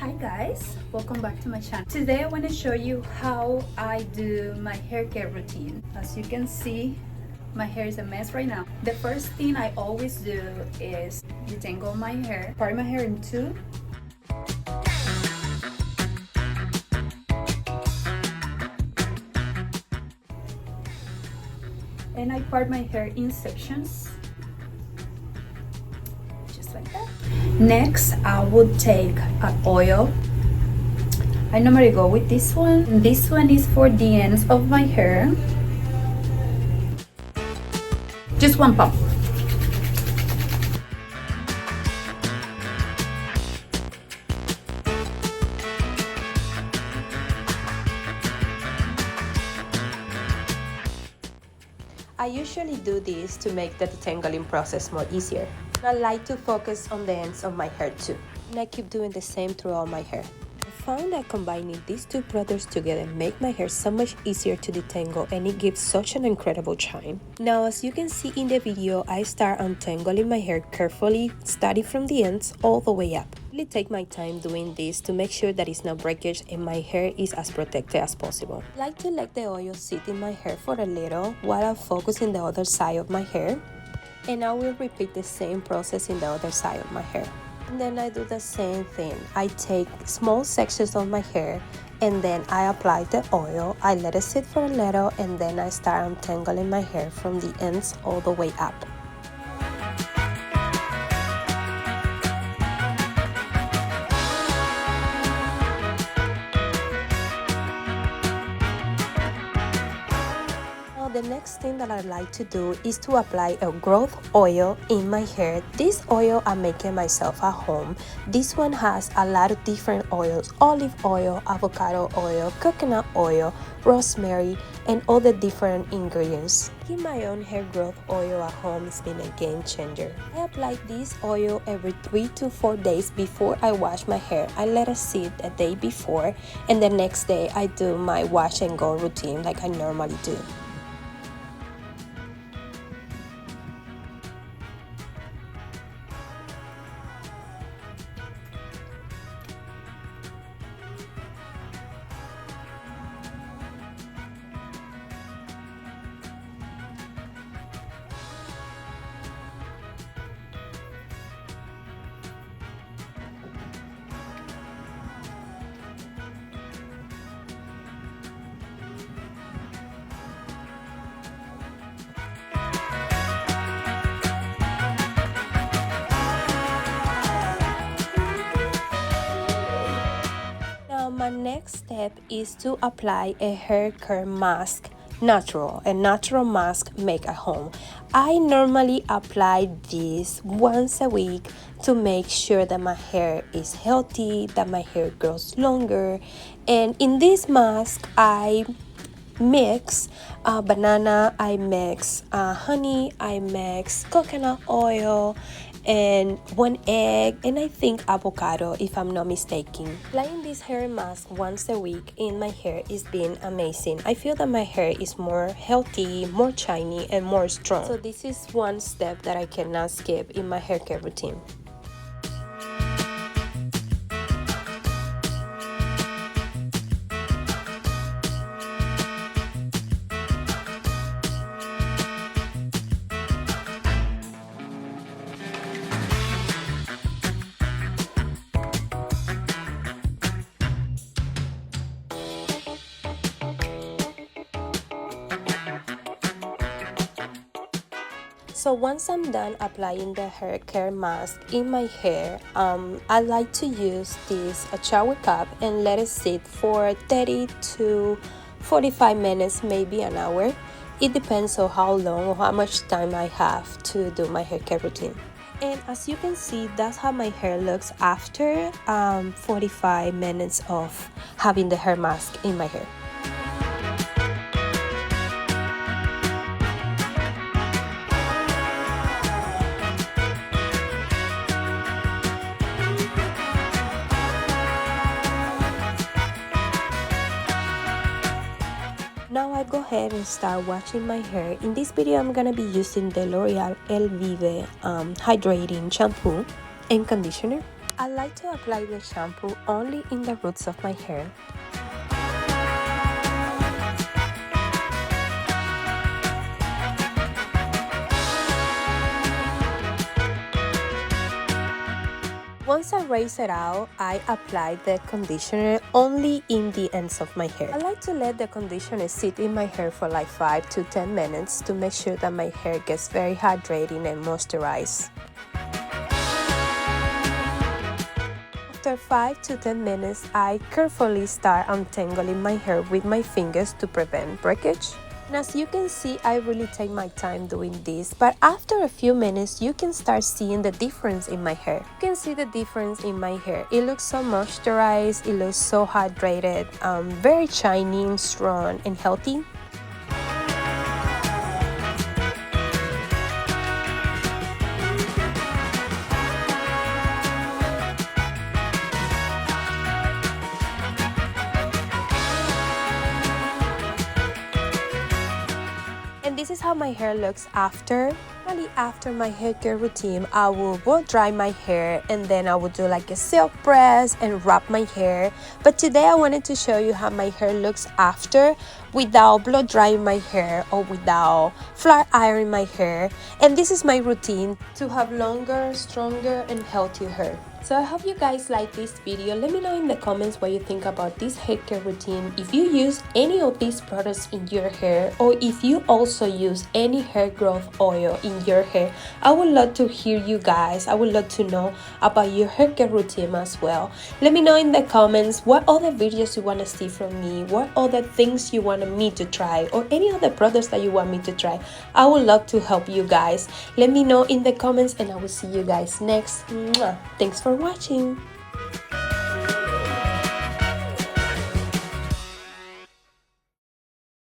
Hi guys, welcome back to my channel. Today I want to show you how I do my hair care routine. As you can see, my hair is a mess right now. The first thing I always do is detangle my hair, part my hair in two. And I part my hair in sections, just like that. Next, I would take an oil. I normally go with this one. This one is for the ends of my hair. Just one pump. I usually do this to make the detangling process more easier. I like to focus on the ends of my hair too, and I keep doing the same throughout my hair. I found that combining these two products together make my hair so much easier to detangle, and it gives such an incredible shine. Now, as you can see in the video, I start untangling my hair carefully, starting from the ends all the way up. I really take my time doing this to make sure that it's no breakage and my hair is as protected as possible. I like to let the oil sit in my hair for a little while I focus on the other side of my hair, and I will repeat the same process in the other side of my hair. And then I do the same thing. I take small sections of my hair and then I apply the oil. I let it sit for a little and then I start untangling my hair from the ends all the way up. The next thing that I like to do is to apply a growth oil in my hair. This oil I'm making myself at home. This one has a lot of different oils: olive oil, avocado oil, coconut oil, rosemary, and all the different ingredients. Making my own hair growth oil at home has been a game changer. I apply this oil every 3 to 4 days before I wash my hair. I let it sit a day before, and the next day I do my wash and go routine like I normally do. My next step is to apply a hair care mask, a natural mask made at home. I normally apply this once a week to make sure that my hair is healthy, that my hair grows longer. And in this mask, I mix banana, I mix honey, I mix coconut oil, and 1 egg, and I think avocado if I'm not mistaken. Applying this hair mask once a week in my hair is been amazing. I feel that my hair is more healthy, more shiny, and more strong. So this is one step that I cannot skip in my hair care routine. So once I'm done applying the hair care mask in my hair, I like to use this shower cap and let it sit for 30 to 45 minutes, maybe an hour. It depends on how long or how much time I have to do my hair care routine. And as you can see, that's how my hair looks after 45 minutes of having the hair mask in my hair. Now I go ahead and start washing my hair. In this video, I'm gonna be using the L'Oreal Elvive Hydrating Shampoo and Conditioner. I like to apply the shampoo only in the roots of my hair. Once I rinse it out, I apply the conditioner only in the ends of my hair. I like to let the conditioner sit in my hair for like 5 to 10 minutes to make sure that my hair gets very hydrating and moisturized. After 5 to 10 minutes, I carefully start untangling my hair with my fingers to prevent breakage. And as you can see, I really take my time doing this, but after a few minutes, you can start seeing the difference in my hair. You can see the difference in my hair. It looks so moisturized, it looks so hydrated, very shiny, strong, and healthy. And this is how my hair looks after. Normally after my hair care routine, I will blow dry my hair and then I will do like a silk press and wrap my hair. But today I wanted to show you how my hair looks after without blow drying my hair or without flat ironing my hair. And this is my routine to have longer, stronger, and healthier hair. So I hope you guys like this video. Let me know in the comments what you think about this hair care routine. If you use any of these products in your hair, or if you also use any hair growth oil in your hair, I would love to hear you guys. I would love to know about your hair care routine as well. Let me know in the comments what other videos you want to see from me, what other things you want me to try, or any other products that you want me to try. I would love to help you guys. Let me know in the comments and I will see you guys next. Mwah. Thanks for watching.